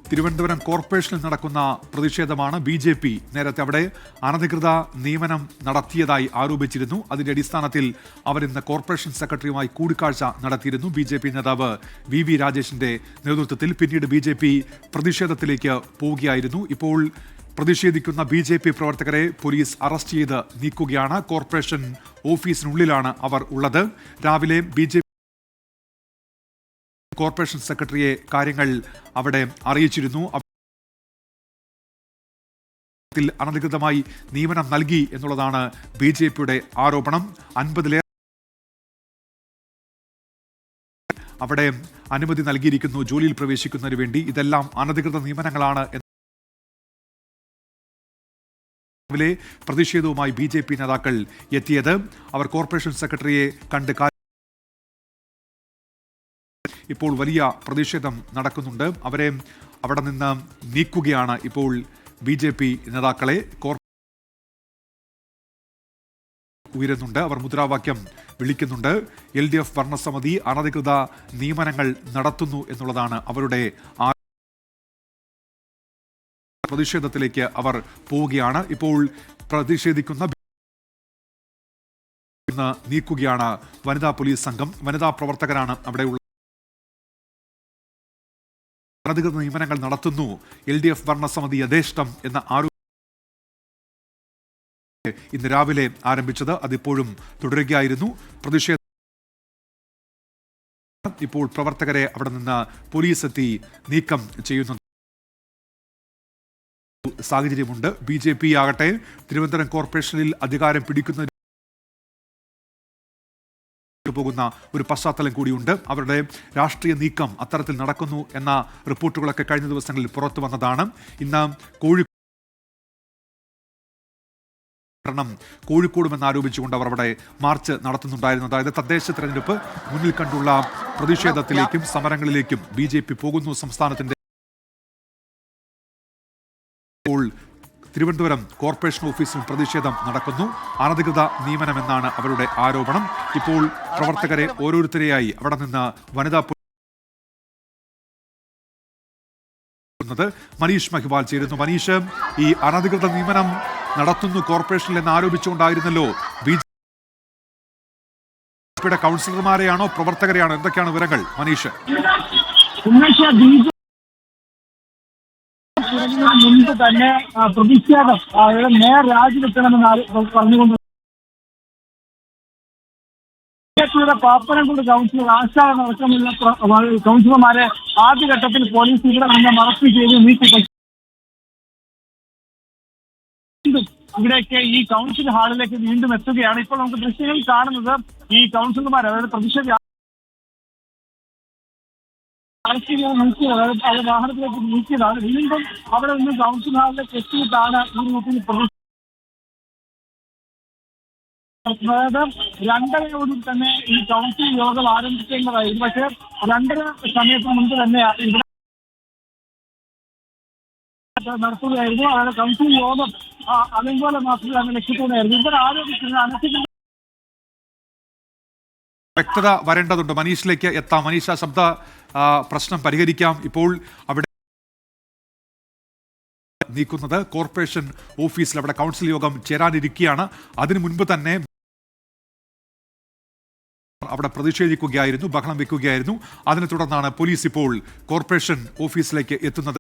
തിരുവനന്തപുരം കോർപ്പറേഷനിൽ നടക്കുന്ന പ്രതിഷേധമാണ്. BJP നേരത്തെ അവിടെ അനധികൃത നിയമനം നടത്തിയതായി ആരോപിച്ചിരുന്നു. അതിന്റെ അടിസ്ഥാനത്തിൽ അവർ ഇന്ന് കോർപ്പറേഷൻ സെക്രട്ടറിയുമായി കൂടിക്കാഴ്ച നടത്തിയിരുന്നു. BJP നേതാവ് VV രാജേഷിന്റെ നേതൃത്വത്തിൽ. പിന്നീട് BJP പ്രതിഷേധത്തിലേക്ക് പോവുകയായിരുന്നു. ഇപ്പോൾ പ്രതിഷേധിക്കുന്ന BJP പ്രവർത്തകരെ പോലീസ് അറസ്റ്റ് ചെയ്ത് നീക്കുകയാണ്. കോർപ്പറേഷൻ ഓഫീസിനുള്ളിലാണ് അവർ ഉള്ളത്. രാവിലെ BJP കോർപ്പറേഷൻ സെക്രട്ടറിയെ കാര്യങ്ങൾ അവിടെ അറിയിച്ചിരുന്നു. അനധികൃതമായി നിയമനം നൽകി എന്നുള്ളതാണ് BJPയുടെ ആരോപണം. 50 അവിടെ അനുമതി നൽകിയിരിക്കുന്നു ജോലിയിൽ പ്രവേശിക്കുന്നതിന് വേണ്ടി. ഇതെല്ലാം അനധികൃത നിയമനങ്ങളാണ്. പ്രതിഷേധവുമായി BJP നേതാക്കൾ എത്തിയത്. അവർ കോർപ്പറേഷൻ സെക്രട്ടറിയെ കണ്ട് ഇപ്പോൾ വലിയ പ്രതിഷേധം നടക്കുന്നുണ്ട്. അവരെ അവിടെ നിന്ന് നീക്കുകയാണ് ഇപ്പോൾ BJP നേതാക്കളെ. ഉയരുന്നുണ്ട്, അവർ മുദ്രാവാക്യം വിളിക്കുന്നുണ്ട്. LDF ഭരണസമിതി അനധികൃത നിയമനങ്ങൾ നടത്തുന്നു എന്നുള്ളതാണ് അവരുടെ പ്രതിഷേധത്തിലേക്ക് അവർ പോവുകയാണ്. ഇപ്പോൾ പ്രതിഷേധിക്കുന്ന നീക്കുകയാണ് വനിതാ പോലീസ് സംഘം. വനിതാ പ്രവർത്തകരാണ് അവിടെ ഉള്ളത്. അനധികൃത നിയമനങ്ങൾ നടത്തുന്നു LDF ഭരണസമിതി യഥേഷ്ടം എന്ന ഇന്ന് രാവിലെ ആരംഭിച്ചത്. അതിപ്പോഴും തുടരുകയായിരുന്നു പ്രതിഷേധം. ഇപ്പോൾ പ്രവർത്തകരെ അവിടെ നിന്ന് പോലീസ് എത്തി നീക്കം ചെയ്യുന്ന സാഹചര്യമുണ്ട്. BJP ആകട്ടെ തിരുവനന്തപുരം കോർപ്പറേഷനിൽ അധികാരം പിടിക്കുന്ന പോകുന്ന ഒരു പശ്ചാത്തലം കൂടിയുണ്ട്. അവരുടെ രാഷ്ട്രീയ നീക്കം അത്തരത്തിൽ നടക്കുന്നു എന്ന റിപ്പോർട്ടുകളൊക്കെ കഴിഞ്ഞ ദിവസങ്ങളിൽ പുറത്തു വന്നതാണ്. ഇന്ന് കോഴിക്കോടുമെന്ന് ആരോപിച്ചുകൊണ്ട് അവർ അവിടെ മാർച്ച് നടത്തുന്നുണ്ടായിരുന്നു. അതായത് തദ്ദേശ തെരഞ്ഞെടുപ്പ് മുന്നിൽ കണ്ടുള്ള പ്രതിഷേധത്തിലേക്കും സമരങ്ങളിലേക്കും BJP പോകുന്നു. സംസ്ഥാനത്തിന്റെ തിരുവനന്തപുരം കോർപ്പറേഷൻ ഓഫീസിൽ പ്രതിഷേധം നടക്കുന്നു. അനധികൃത നിയമനമെന്നാണ് അവരുടെ ആരോപണം. ഇപ്പോൾ പ്രവർത്തകരെ ഓരോരുത്തരെയായി അവിടെ നിന്ന് വനിതാ മനീഷ് മഹിവാൽ ചേരുന്നു. മനീഷ്, ഈ അനധികൃത നിയമനം നടത്തുന്നു കോർപ്പറേഷനിൽ എന്ന് ആരോപിച്ചുകൊണ്ടായിരുന്നല്ലോ BJPയുടെ കൗൺസിലർമാരെയാണോ പ്രവർത്തകരെയാണോ? എന്തൊക്കെയാണ് വിവരങ്ങൾ മനീഷ്? മുൻപ് തന്നെ പ്രതിഷേധം മേയർ രാജിവെക്കണമെന്ന് പറഞ്ഞുകൊണ്ട് പാപ്പനംകുണ്ട് കൗൺസിലർ ആശാ അടക്കമുള്ള കൗൺസിലർമാരെ ആദ്യഘട്ടത്തിൽ പോലീസ് ഇവിടെ നിന്ന് അറസ്റ്റ് ചെയ്ത് നീക്കി. ഇവിടേക്ക് ഈ കൗൺസിൽ ഹാളിലേക്ക് വീണ്ടും എത്തുകയാണ്. ഇപ്പോൾ നമുക്ക് ദൃശ്യങ്ങളിൽ കാണുന്നത് ഈ കൗൺസിലർമാർ, അതായത് പ്രതിഷേധ നീക്കിയത്, വാഹനത്തിലേക്ക് നീക്കിയതാണ്. വീണ്ടും അവിടെ നിന്ന് കൗൺസിൽ ഹാളിലേക്ക് എത്തിയിട്ടാണ് ഈ റൂട്ടിൽ അതായത് 2:30 തന്നെ ഈ കൗൺസിൽ യോഗം ആരംഭിക്കേണ്ടതായിരുന്നു. പക്ഷേ 2:30 സമയത്തിന് മുൻപ് തന്നെ ഇവിടെ നടത്തുകയായിരുന്നു. അതായത് കൗൺസിൽ യോഗം അതുപോലെ മാത്രമല്ല ലക്ഷ്യത്തോടെയായിരുന്നു. ഇവർ ആരോപിക്കുന്നത് അനധികൃത വ്യക്തത വരേണ്ടതുണ്ട്. മനീഷിലേക്ക് എത്താം. മനീഷ, ശബ്ദ പ്രശ്നം പരിഹരിക്കാം. ഇപ്പോൾ അവിടെ നീക്കുന്നത് കോർപ്പറേഷൻ ഓഫീസിൽ അവിടെ കൗൺസിൽ യോഗം ചേരാനിരിക്കുകയാണ്. അതിനു മുൻപ് തന്നെ അവിടെ പ്രതിഷേധിക്കുകയായിരുന്നു, ബഹളം വെക്കുകയായിരുന്നു. അതിനെ തുടർന്നാണ് പോലീസ് ഇപ്പോൾ കോർപ്പറേഷൻ ഓഫീസിലേക്ക് എത്തുന്നത്.